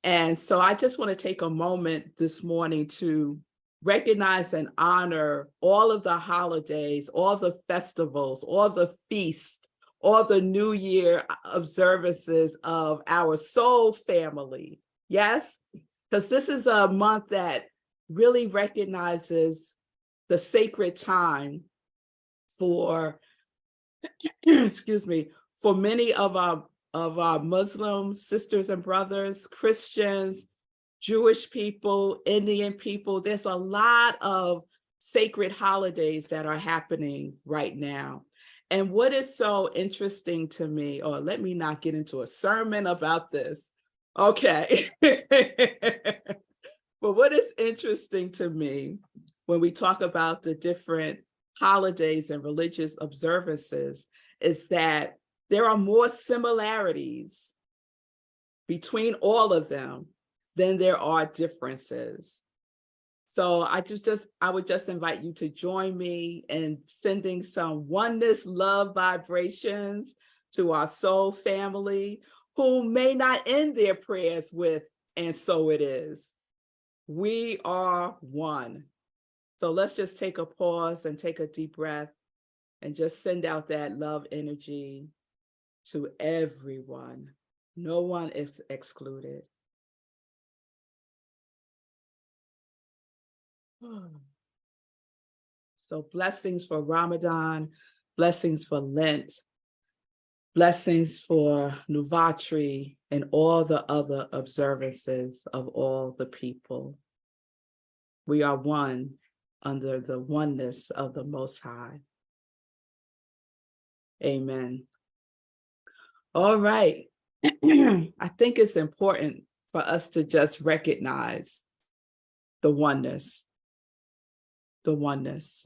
And so I just want to take a moment this morning to recognize and honor all of the holidays, all the festivals, all the feasts, all the New Year observances of our soul family. Yes, because this is a month that really recognizes the sacred time for, excuse me, for many of our Muslim sisters and brothers, Christians, Jewish people, Indian people. There's a lot of sacred holidays that are happening right now. And what is so interesting to me, or let me not get into a sermon about this. Okay. But what is interesting to me when we talk about the different holidays and religious observances is that there are more similarities between all of them than there are differences. So I would just invite you to join me in sending some oneness love vibrations to our soul family who may not end their prayers with, and so it is. We are one. So let's just take a pause and take a deep breath and just send out that love energy to everyone. No one is excluded. So blessings for Ramadan, blessings for Lent, blessings for Nuvatri, and all the other observances of all the people. We are one under the oneness of the Most High. Amen. All right. I think it's important for us to just recognize the oneness. The oneness.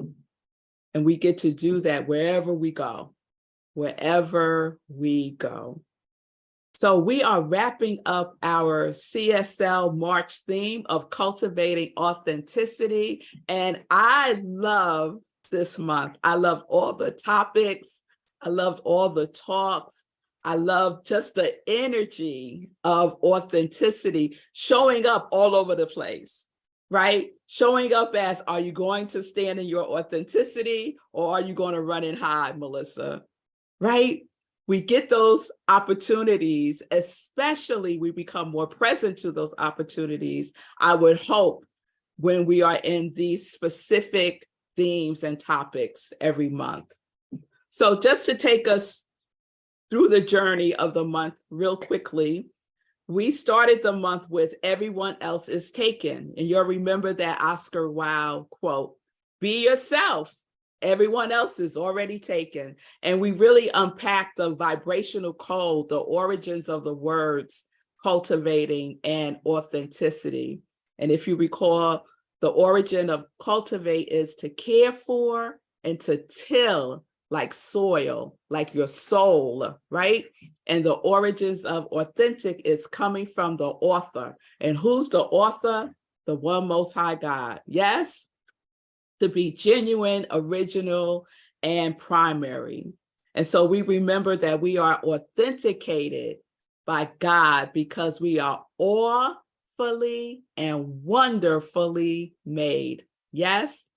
And we get to do that wherever we go, wherever we go. So we are wrapping up our CSL March theme of cultivating authenticity. And I love this month. I love all the topics. I loved all the talks. I love just the energy of authenticity showing up all over the place, right? Showing up as, are you going to stand in your authenticity or are you going to run and hide, Melissa? Right? We get those opportunities, especially we become more present to those opportunities, I would hope, when we are in these specific themes and topics every month. So just to take us through the journey of the month real quickly, we started the month with everyone else is taken. And you'll remember that Oscar Wilde quote, be yourself. Everyone else is already taken. And we really unpacked the vibrational code, the origins of the words cultivating and authenticity. And if you recall, the origin of cultivate is to care for and to till, like soil, like your soul, right? And the origins of authentic is coming from the author. And who's the author? The one Most High God. Yes? To be genuine, original, and primary. And so we remember that we are authenticated by God because we are awfully and wonderfully made. Yes?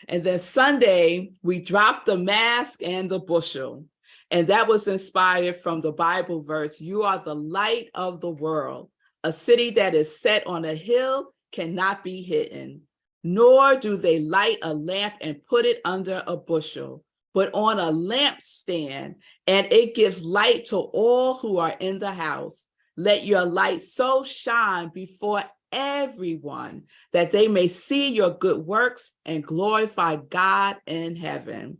And then Sunday, we dropped the mask and the bushel. And that was inspired from the Bible verse, you are the light of the world. A city that is set on a hill cannot be hidden. Nor do they light a lamp and put it under a bushel, but on a lampstand, and it gives light to all who are in the house. Let your light so shine before everyone that they may see your good works and glorify God in heaven.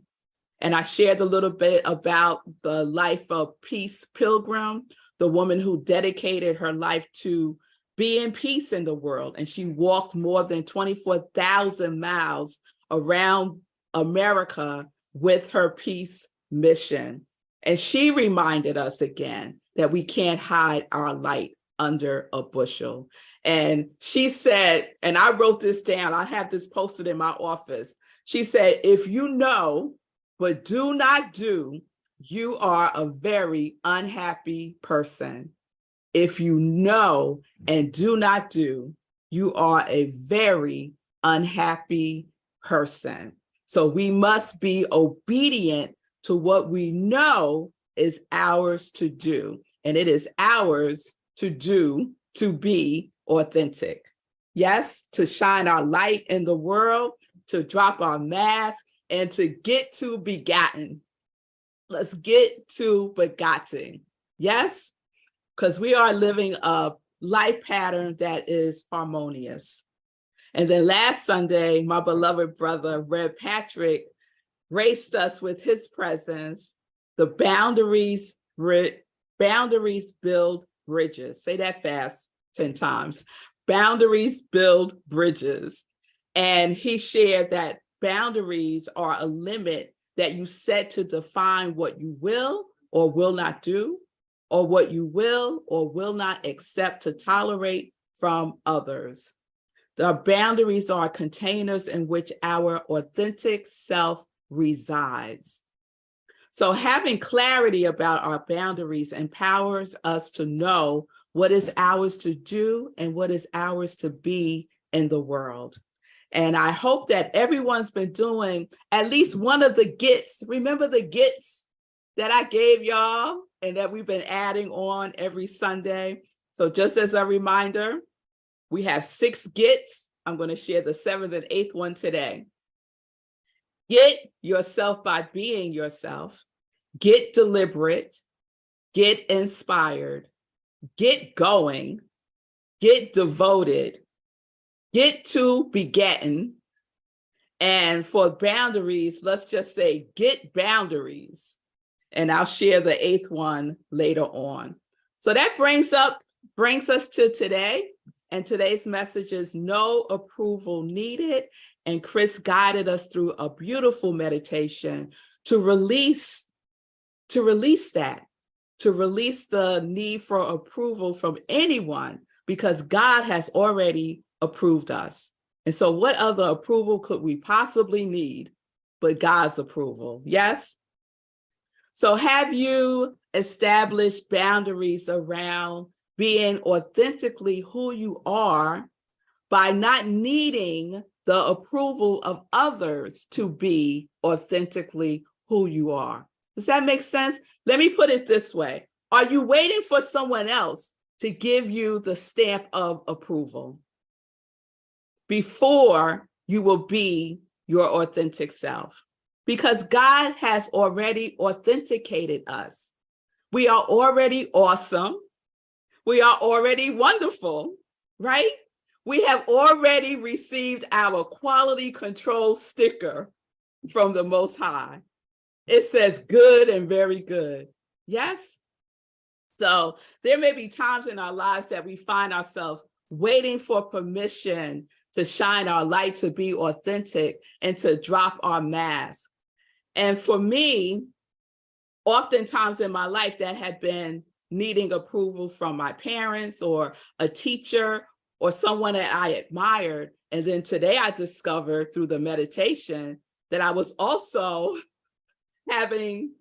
And I shared a little bit about the life of Peace Pilgrim, the woman who dedicated her life to be in peace in the world. And she walked more than 24,000 miles around America with her peace mission. And she reminded us again that we can't hide our light under a bushel. And she said, and I wrote this down, I have this posted in my office. She said, if you know, but do not do, you are a very unhappy person. If you know and do not do, you are a very unhappy person. So we must be obedient to what we know is ours to do. And it is ours to do, to be authentic. Yes, to shine our light in the world, to drop our mask, and to get to begotten. Let's get to begotten. Yes, because we are living a life pattern that is harmonious. And then last Sunday, my beloved brother, Rev Patrick, graced us with his presence. The boundaries build bridges. Say that fast 10 times. Boundaries build bridges. And he shared that boundaries are a limit that you set to define what you will or will not do, or what you will or will not accept to tolerate from others. The boundaries are containers in which our authentic self resides. So having clarity about our boundaries empowers us to know what is ours to do and what is ours to be in the world. And I hope that everyone's been doing at least one of the gets. Remember the gets that I gave y'all and that we've been adding on every Sunday? So just as a reminder, we have 6 gets. I'm going to share the 7th and 8th one today. Get yourself by being yourself. Get deliberate. Get inspired. Get going. Get devoted. Get to begetting. And for boundaries, let's just say get boundaries. And I'll share the 8th one later on. So that brings us to today. And today's message is no approval needed. And Chris guided us through a beautiful meditation to release that, to release the need for approval from anyone, because God has already approved us. And so what other approval could we possibly need but God's approval? Yes? So have you established boundaries around being authentically who you are by not needing the approval of others to be authentically who you are? Does that make sense? Let me put it this way. Are you waiting for someone else to give you the stamp of approval before you will be your authentic self? Because God has already authenticated us. We are already awesome. We are already wonderful, right? We have already received our quality control sticker from the Most High. It says good and very good. Yes? So there may be times in our lives that we find ourselves waiting for permission to shine our light, to be authentic, and to drop our mask. And for me, oftentimes in my life, that had been needing approval from my parents or a teacher or someone that I admired. And then today I discovered through the meditation that I was also having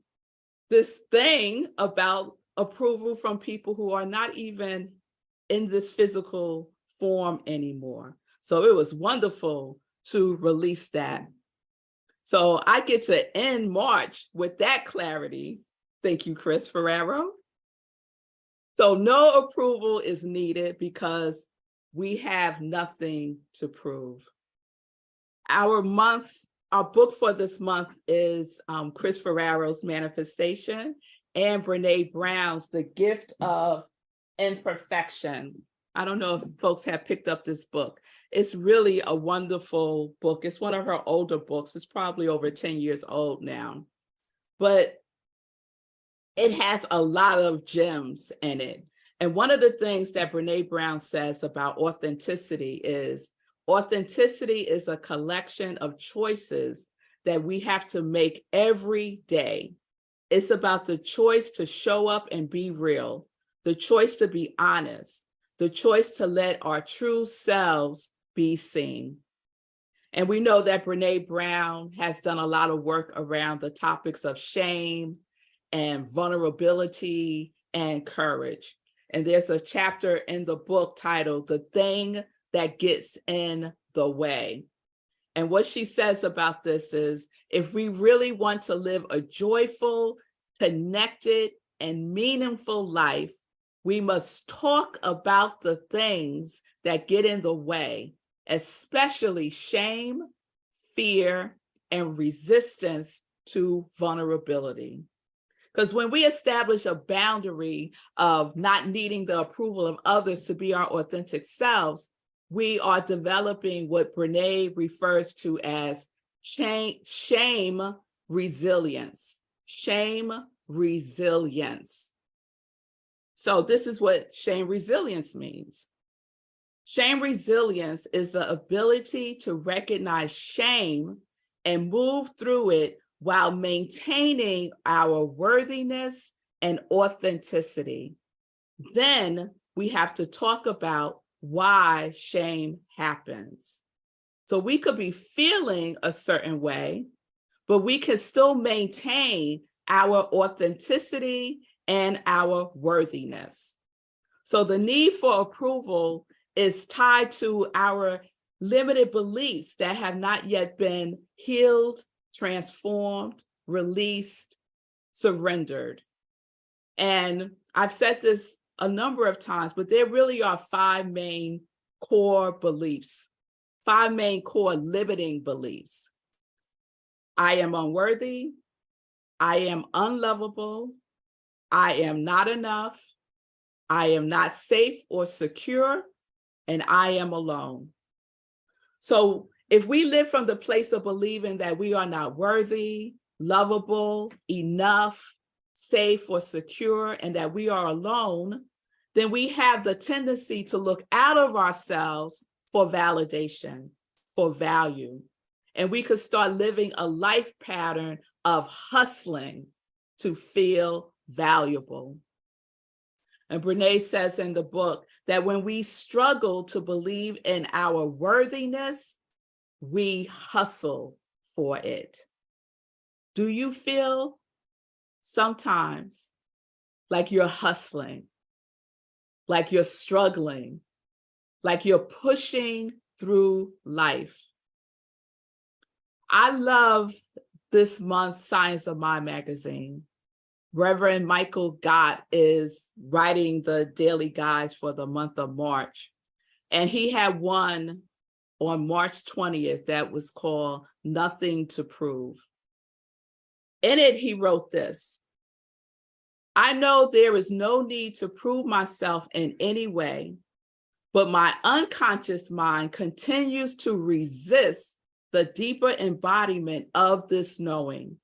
this thing about approval from people who are not even in this physical form anymore. So it was wonderful to release that. So I get to end March with that clarity. Thank you, Chris Ferraro. So no approval is needed because we have nothing to prove. Our book for this month is Chris Ferraro's Manifestation and Brene Brown's The Gift of Imperfection. I don't know if folks have picked up this book. It's really a wonderful book. It's one of her older books. It's probably over 10 years old now. But it has a lot of gems in it. And one of the things that Brene Brown says about authenticity is a collection of choices that we have to make every day. It's about the choice to show up and be real, the choice to be honest, the choice to let our true selves be seen. And we know that Brene Brown has done a lot of work around the topics of shame and vulnerability and courage. And there's a chapter in the book titled The Thing That Gets in the Way. And what she says about this is, if we really want to live a joyful, connected, and meaningful life, we must talk about the things that get in the way, especially shame, fear, and resistance to vulnerability. Because when we establish a boundary of not needing the approval of others to be our authentic selves, we are developing what Brene refers to as shame resilience. Shame resilience. So this is what shame resilience means. Shame resilience is the ability to recognize shame and move through it while maintaining our worthiness and authenticity. Then we have to talk about why shame happens. So we could be feeling a certain way, but we can still maintain our authenticity and our worthiness. So the need for approval is tied to our limited beliefs that have not yet been healed, transformed, released, surrendered. And I've said this a number of times, but there really are 5 main core beliefs, 5 main core limiting beliefs. I am unworthy. I am unlovable. I am not enough. I am not safe or secure, and I am alone. So if we live from the place of believing that we are not worthy, lovable, enough, safe or secure, and that we are alone, then we have the tendency to look out of ourselves for validation, for value. And we could start living a life pattern of hustling to feel valuable. And Brene says in the book that when we struggle to believe in our worthiness, we hustle for it. Do you feel sometimes like you're hustling, like you're struggling, like you're pushing through life? I love this month's Science of Mind magazine. Reverend Michael Gott is writing the daily guides for the month of March. And he had one on March 20th that was called Nothing to Prove. In it, he wrote this: I know there is no need to prove myself in any way, but my unconscious mind continues to resist the deeper embodiment of this knowing,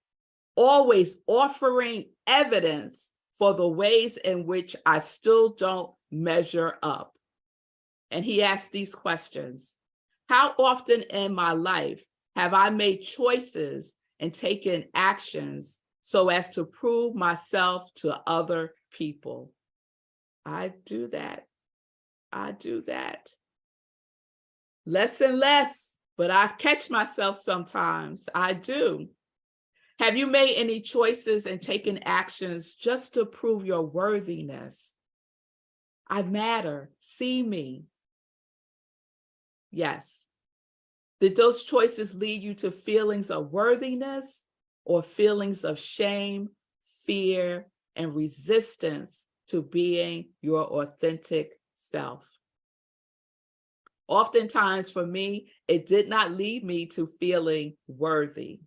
always offering evidence for the ways in which I still don't measure up. And he asked these questions: how often in my life have I made choices and taken actions so as to prove myself to other people? I do that. I do that. Less and less, but I catch myself sometimes. I do. Have you made any choices and taken actions just to prove your worthiness? I matter. See me. Yes. Did those choices lead you to feelings of worthiness or feelings of shame, fear, and resistance to being your authentic self? Oftentimes for me, it did not lead me to feeling worthy.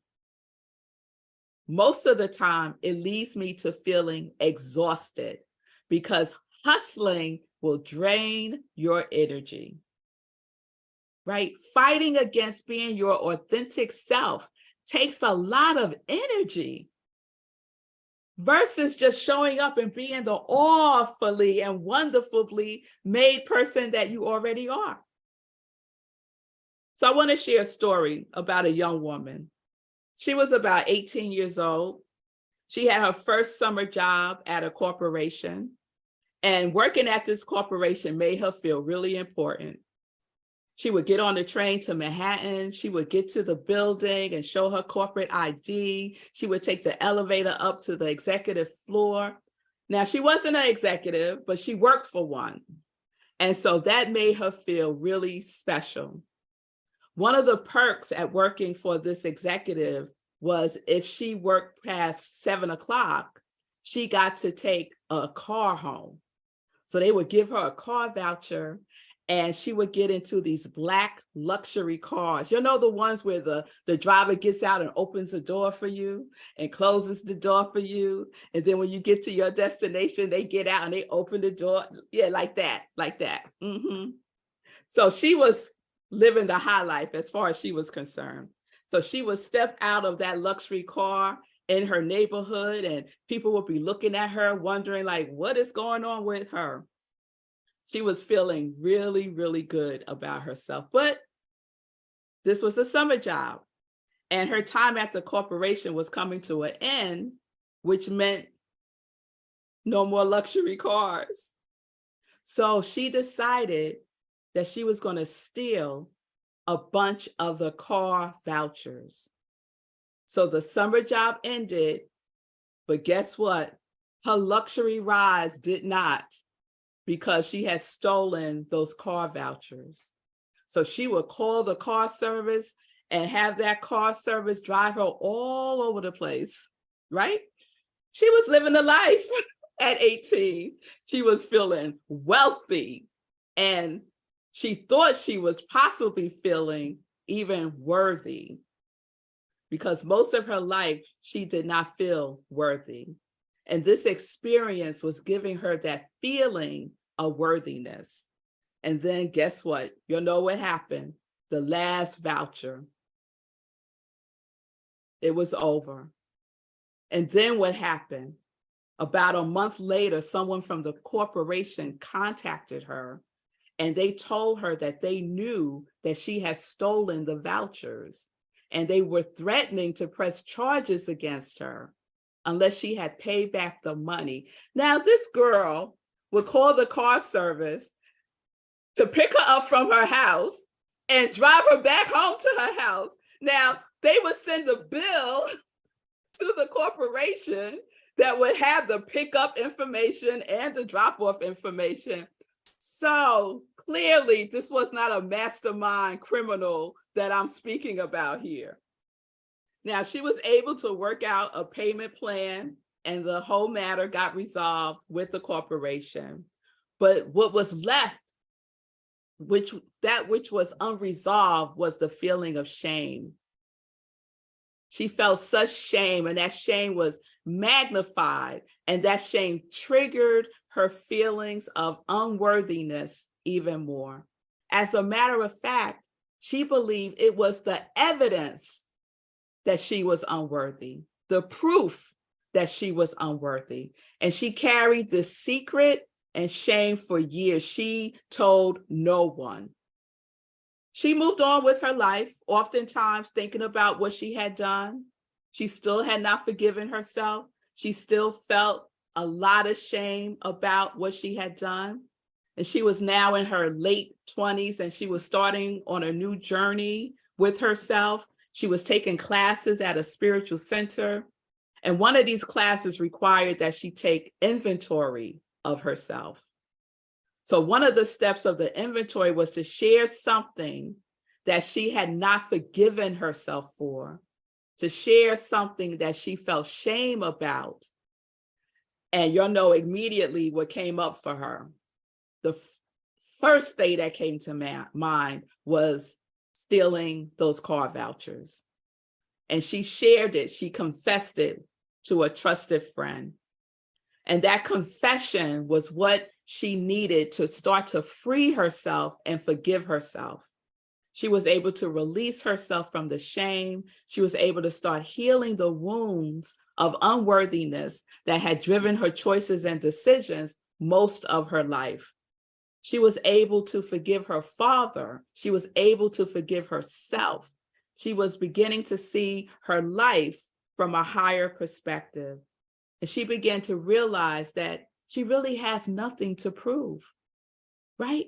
Most of the time, it leads me to feeling exhausted because hustling will drain your energy, right? Fighting against being your authentic self takes a lot of energy versus just showing up and being the awfully and wonderfully made person that you already are. So I want to share a story about a young woman. She was about 18 years old. She had her first summer job at a corporation, and working at this corporation made her feel really important. She would get on the train to Manhattan. She would get to the building and show her corporate ID. She would take the elevator up to the executive floor. Now, she wasn't an executive, but she worked for one. And so that made her feel really special. One of the perks at working for this executive was if she worked past 7 o'clock, she got to take a car home. So they would give her a car voucher and she would get into these Black luxury cars. You know, the ones where the driver gets out and opens the door for you and closes the door for you. And then when you get to your destination, they get out and they open the door. Yeah, like that. Mm-hmm. So she was living the high life as far as she was concerned. So she would step out of that luxury car in her neighborhood and people would be looking at her wondering like, what is going on with her? She was feeling really, really good about herself. But this was a summer job and her time at the corporation was coming to an end, which meant no more luxury cars. So she decided that she was going to steal a bunch of the car vouchers. So the summer job ended, but guess what? Her luxury rides did not, because she had stolen those car vouchers. So she would call the car service and have that car service drive her all over the place, right? She was living a life at 18. She was feeling wealthy and she thought she was possibly feeling even worthy, because most of her life, she did not feel worthy. And this experience was giving her that feeling of worthiness. And then guess what? You know what happened? The last voucher, it was over. And then what happened? About a month later, someone from the corporation contacted her and they told her that they knew that she had stolen the vouchers and they were threatening to press charges against her unless she had paid back the money. Now, this girl would call the car service to pick her up from her house and drive her back home to her house. Now, they would send a bill to the corporation that would have the pickup information and the drop-off information. So clearly, this was not a mastermind criminal that I'm speaking about here. Now, she was able to work out a payment plan and the whole matter got resolved with the corporation. But what was left, which was unresolved, was the feeling of shame. She felt such shame, and that shame was magnified, and that shame triggered her feelings of unworthiness even more. As a matter of fact, she believed it was the evidence that she was unworthy, the proof that she was unworthy. And she carried this secret and shame for years. She told no one. She moved on with her life, oftentimes thinking about what she had done. She still had not forgiven herself. She still felt a lot of shame about what she had done. And she was now in her late 20s and she was starting on a new journey with herself. She was taking classes at a spiritual center. And one of these classes required that she take inventory of herself. So one of the steps of the inventory was to share something that she had not forgiven herself for, to share something that she felt shame about. And you'll know immediately what came up for her. The first thing that came to mind was stealing those car vouchers. And she shared it, she confessed it to a trusted friend. And that confession was what she needed to start to free herself and forgive herself. She was able to release herself from the shame. She was able to start healing the wounds of unworthiness that had driven her choices and decisions most of her life. She was able to forgive her father. She was able to forgive herself. She was beginning to see her life from a higher perspective. And she began to realize that she really has nothing to prove, right?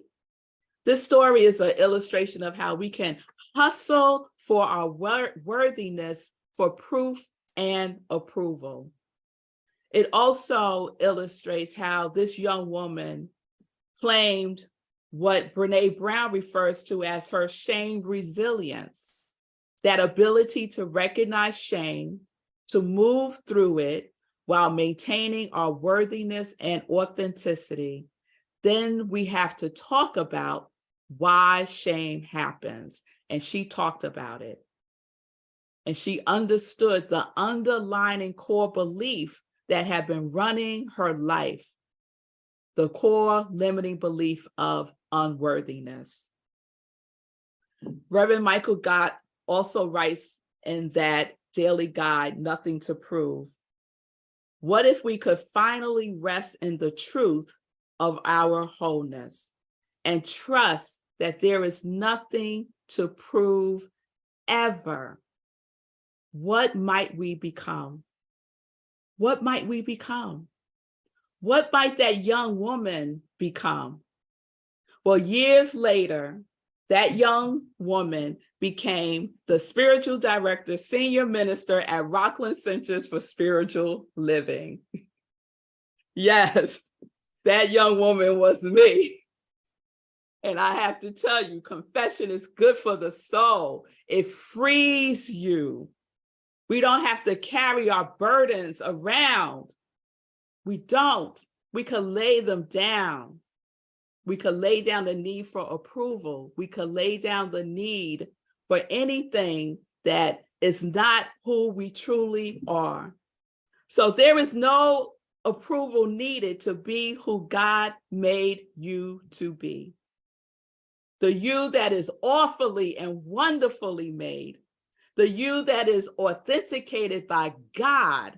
This story is an illustration of how we can hustle for our worthiness for proof and approval. It also illustrates how this young woman claimed what Brene Brown refers to as her shame resilience, that ability to recognize shame, to move through it while maintaining our worthiness and authenticity. Then we have to talk about why shame happens. And she talked about it. And she understood the underlying core belief that had been running her life, the core limiting belief of unworthiness. Reverend Michael Gott also writes in that daily guide, Nothing to Prove, what if we could finally rest in the truth of our wholeness and trust that there is nothing to prove ever? What might we become? What might we become? What might that young woman become? Well, years later, that young woman became the spiritual director, senior minister at Rockland Centers for Spiritual Living. Yes, that young woman was me. And I have to tell you, confession is good for the soul. It frees you. We don't have to carry our burdens around. We don't. We can lay them down. We could lay down the need for approval. We could lay down the need for anything that is not who we truly are. So there is no approval needed to be who God made you to be. The you that is awfully and wonderfully made, the you that is authenticated by God,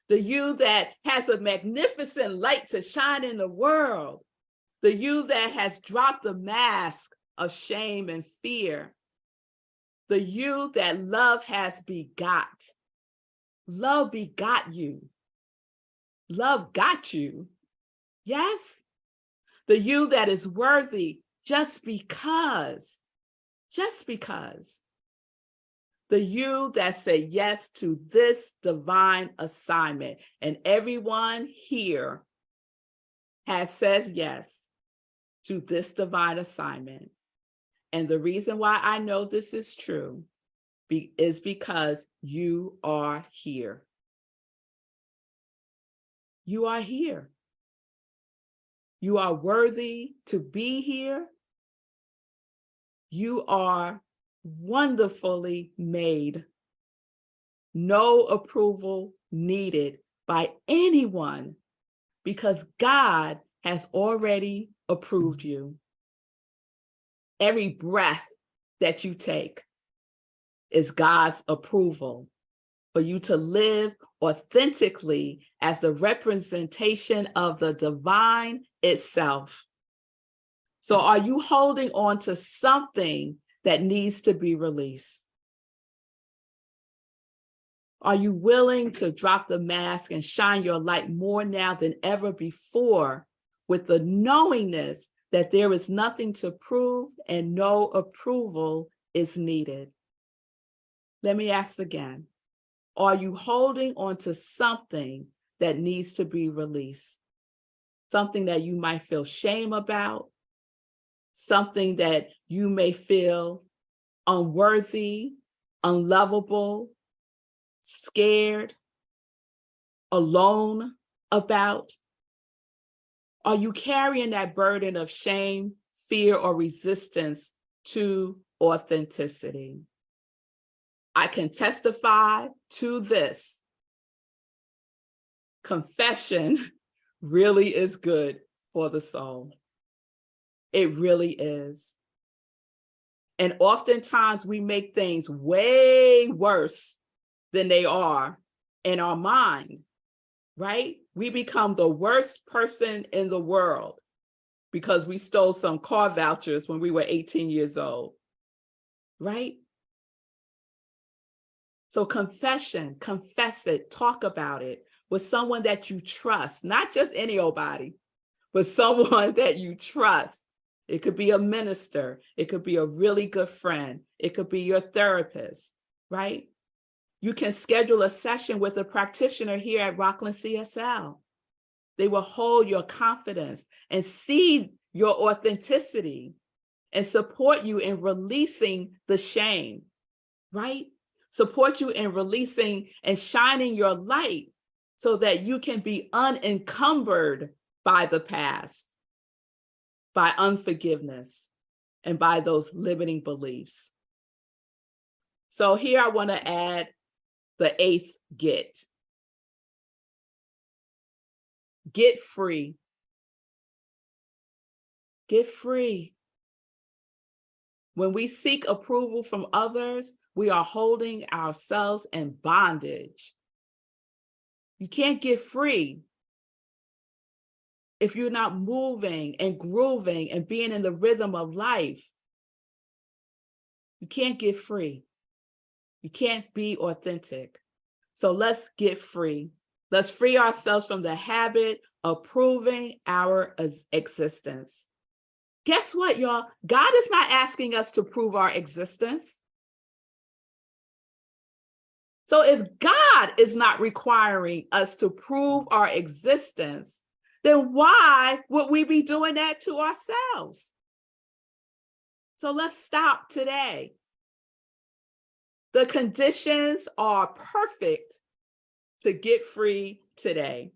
the you that has a magnificent light to shine in the world, the you that has dropped the mask of shame and fear, the you that love has begot. Love begot you. Love got you. Yes? The you that is worthy just because. The you that said yes to this divine assignment. And everyone here has said yes to this divine assignment. And the reason why I know this is true is because you are here. You are here. You are worthy to be here. You are wonderfully made. No approval needed by anyone because God has already approved you. Every breath that you take is God's approval for you to live authentically as the representation of the divine itself. So are you holding on to something that needs to be released? Are you willing to drop the mask and shine your light more now than ever before with the knowingness that there is nothing to prove and no approval is needed? Let me ask again. Are you holding on to something that needs to be released? Something that you might feel shame about? Something that you may feel unworthy, unlovable, scared, alone about? Are you carrying that burden of shame, fear, or resistance to authenticity? I can testify to this. Confession really is good for the soul. It really is. And oftentimes we make things way worse than they are in our mind, right? We become the worst person in the world because we stole some car vouchers when we were 18 years old, right? So confession, confess it, talk about it with someone that you trust, not just any old body, but someone that you trust. It could be a minister. It could be a really good friend. It could be your therapist, right? You can schedule a session with a practitioner here at Rockland CSL. They will hold your confidence and see your authenticity and support you in releasing the shame, right? Support you in releasing and shining your light so that you can be unencumbered by the past, by unforgiveness, and by those limiting beliefs. So here I want to add the 8th get. Get free. Get free. When we seek approval from others, we are holding ourselves in bondage. You can't get free if you're not moving and grooving and being in the rhythm of life. You can't get free. You can't be authentic. So let's get free. Let's free ourselves from the habit of proving our existence. Guess what, y'all? God is not asking us to prove our existence. So if God is not requiring us to prove our existence, then why would we be doing that to ourselves? So let's stop today. The conditions are perfect to get free today.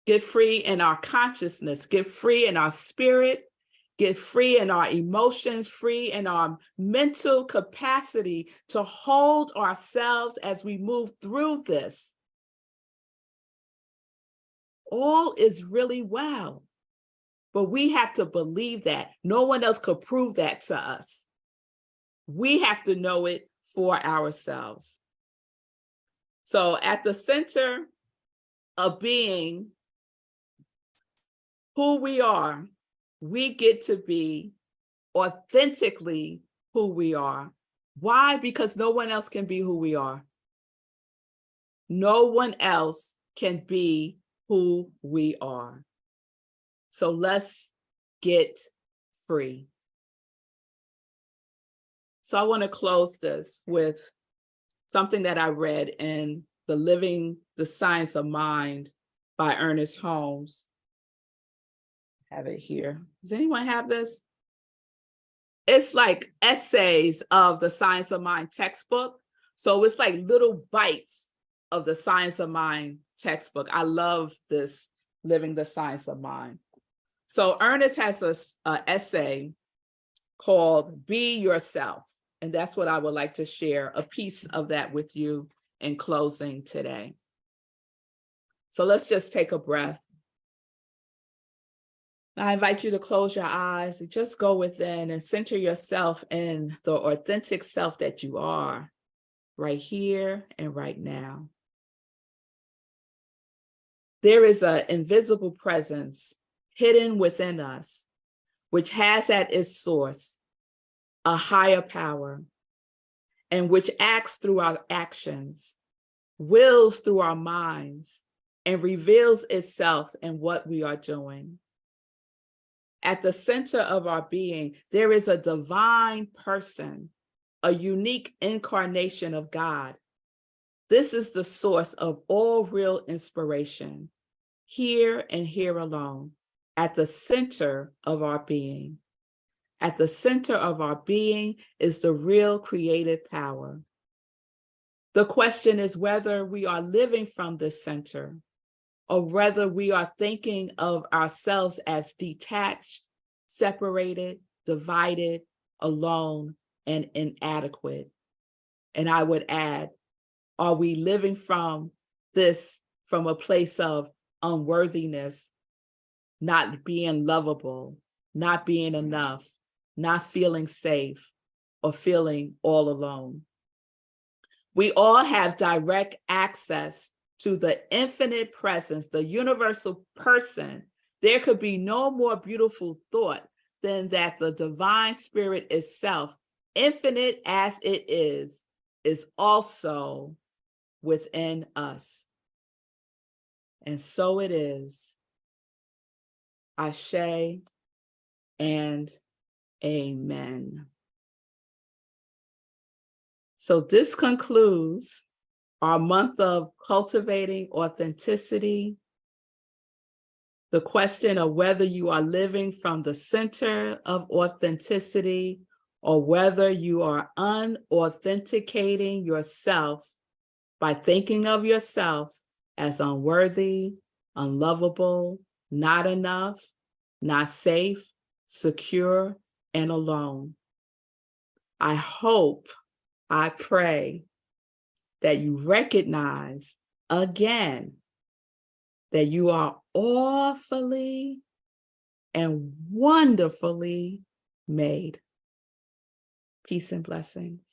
Get free in our consciousness, get free in our spirit, get free in our emotions, free in our mental capacity to hold ourselves as we move through this. All is really well, but we have to believe that. No one else could prove that to us. We have to know it for ourselves. So at the center of being who we are, we get to be authentically who we are. Why? Because no one else can be who we are. No one else can be who we are. So let's get free. So I want to close this with something that I read in The Living the Science of Mind by Ernest Holmes. I have it here. Does anyone have this? It's like essays of the Science of Mind textbook. So it's like little bites of the Science of Mind textbook. I love this, Living the Science of Mind. So Ernest has an essay called Be Yourself. And that's what I would like to share, a piece of that with you in closing today. So let's just take a breath. I invite you to close your eyes and just go within and center yourself in the authentic self that you are right here and right now. There is an invisible presence hidden within us, which has at its source a higher power, and which acts through our actions, wills through our minds, and reveals itself in what we are doing. At the center of our being, there is a divine person, a unique incarnation of God. This is the source of all real inspiration, here and here alone, at the center of our being. At the center of our being is the real creative power. The question is whether we are living from this center, or whether we are thinking of ourselves as detached, separated, divided, alone, and inadequate. And I would add, are we living from this from a place of unworthiness, not being lovable, not being enough, not feeling safe, or feeling all alone? We all have direct access to the infinite presence, the universal person. There could be no more beautiful thought than that the divine spirit itself, infinite as it is also within us. And so it is. Ashe and amen. So this concludes our month of cultivating authenticity, the question of whether you are living from the center of authenticity or whether you are unauthenticating yourself by thinking of yourself as unworthy, unlovable, not enough, not safe, secure, and alone. I hope, I pray that you recognize again that you are awfully and wonderfully made. Peace and blessings.